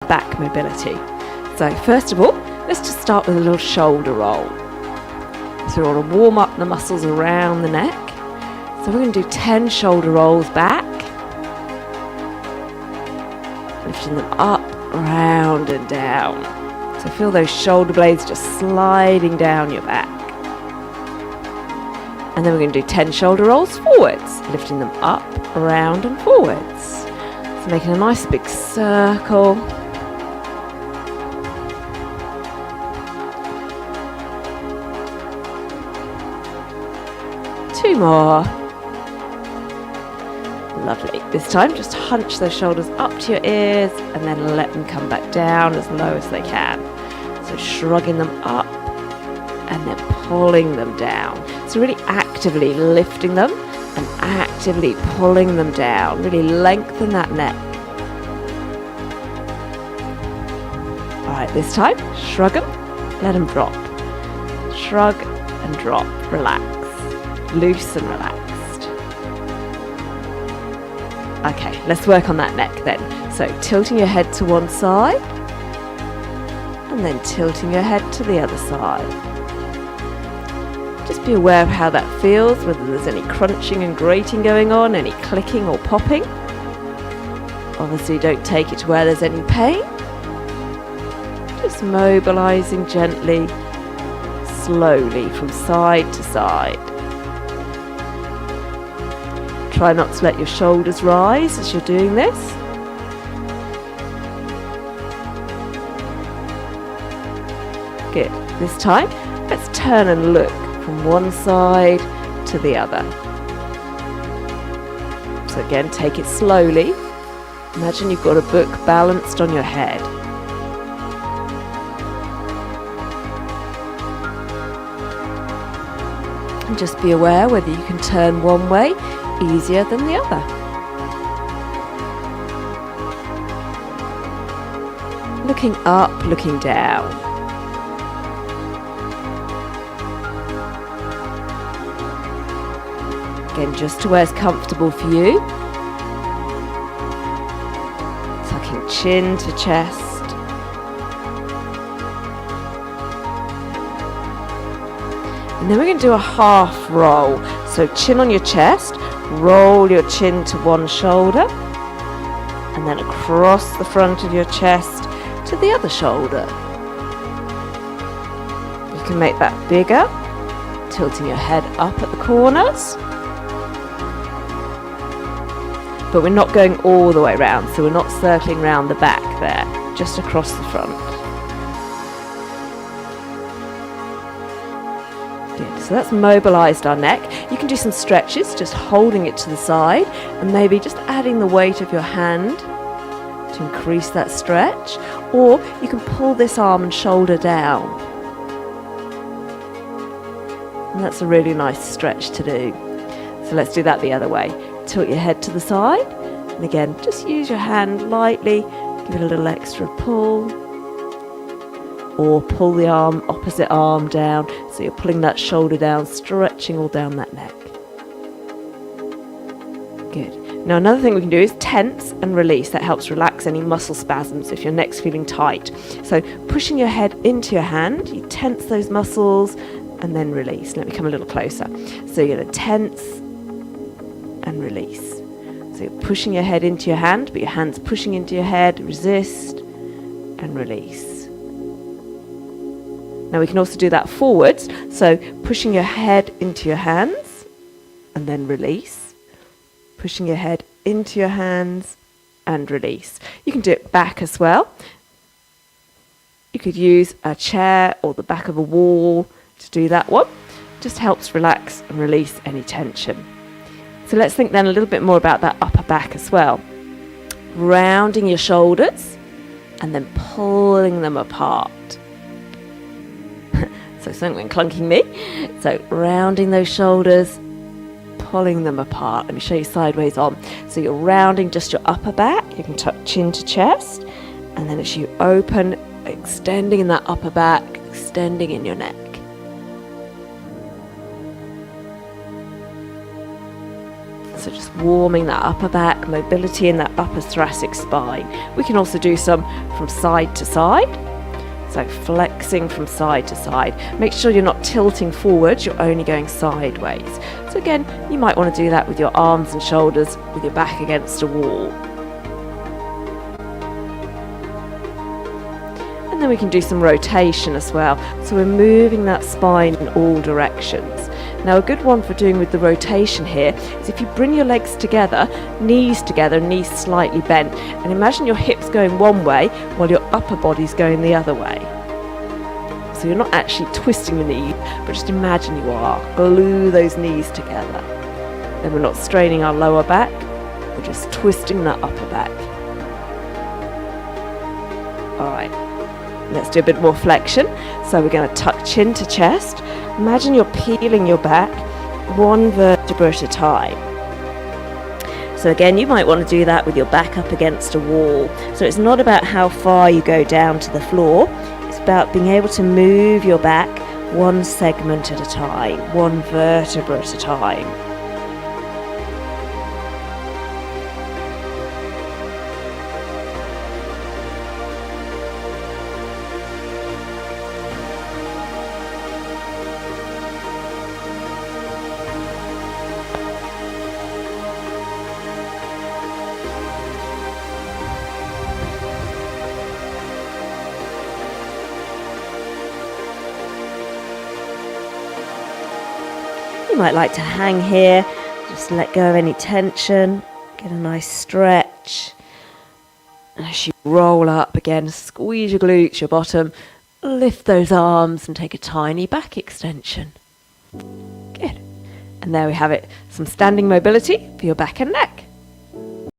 back mobility. So first of all, let's just start with a little shoulder roll. So we want to warm up the muscles around the neck. So we're going to do 10 shoulder rolls back, lifting them up, round and down. So feel those shoulder blades just sliding down your back. And then we're going to do 10 shoulder rolls forwards, lifting them up, around and forwards. So making a nice big circle. Two more. Lovely. This time just hunch those shoulders up to your ears and then let them come back down as low as they can. So shrugging them up and then pulling them down. So really actively lifting them and actively pulling them down. Really lengthen that neck. Alright, this time, shrug them, let them drop. Shrug and drop, relax. Loose and relaxed. Okay, let's work on that neck then. So tilting your head to one side and then tilting your head to the other side. Just be aware of how that feels, whether there's any crunching and grating going on, any clicking or popping. Obviously don't take it to where there's any pain. Just mobilizing gently, slowly from side to side. Try not to let your shoulders rise as you're doing this. Good. This time, let's turn and look from one side to the other. So again, take it slowly. Imagine you've got a book balanced on your head. And just be aware whether you can turn one way easier than the other. Looking up, looking down. Again, just to where's comfortable for you. Tucking chin to chest. And then we're going to do a half roll. So chin on your chest. Roll your chin to one shoulder and then across the front of your chest to the other shoulder. You can make that bigger, tilting your head up at the corners. But we're not going all the way around, so we're not circling around the back there, just across the front. So that's mobilized our neck. You can do some stretches, just holding it to the side and maybe just adding the weight of your hand to increase that stretch. Or you can pull this arm and shoulder down. And that's a really nice stretch to do. So let's do that the other way. Tilt your head to the side. And again, just use your hand lightly, give it a little extra pull. Or pull the opposite arm down, so you're pulling that shoulder down, stretching all down that neck. Good. Now another thing we can do is tense and release. That helps relax any muscle spasms if your neck's feeling tight. So pushing your head into your hand, you tense those muscles and then release. Let me come a little closer. So you're going to tense and release. So you're pushing your head into your hand, but your hand's pushing into your head, resist and release. Now we can also do that forwards, so pushing your head into your hands and then release. Pushing your head into your hands and release. You can do it back as well. You could use a chair or the back of a wall to do that one. Just helps relax and release any tension. So let's think then a little bit more about that upper back as well. Rounding your shoulders and then pulling them apart. So something went clunking me. So rounding those shoulders, pulling them apart. Let me show you sideways on. So you're rounding just your upper back. You can tuck chin to chest. And then as you open, extending in that upper back, extending in your neck. So just warming that upper back, mobility in that upper thoracic spine. We can also do some from side to side. So flexing from side to side. Make sure you're not tilting forwards, you're only going sideways. So again, you might want to do that with your arms and shoulders, with your back against a wall. And then we can do some rotation as well. So we're moving that spine in all directions. Now a good one for doing with the rotation here is if you bring your legs together, knees slightly bent, and imagine your hips going one way while your upper body's going the other way. So you're not actually twisting the knee, but just imagine you are. Glue those knees together. Then we're not straining our lower back, we're just twisting that upper back. Alright, let's do a bit more flexion. So we're going to tuck chin to chest. Imagine you're peeling your back one vertebra at a time. So again, you might want to do that with your back up against a wall. So it's not about how far you go down to the floor. It's about being able to move your back one segment at a time, one vertebra at a time. You might like to hang here, just let go of any tension, get a nice stretch. And as you roll up again, squeeze your glutes, your bottom, lift those arms and take a tiny back extension. Good. And there we have it, some standing mobility for your back and neck.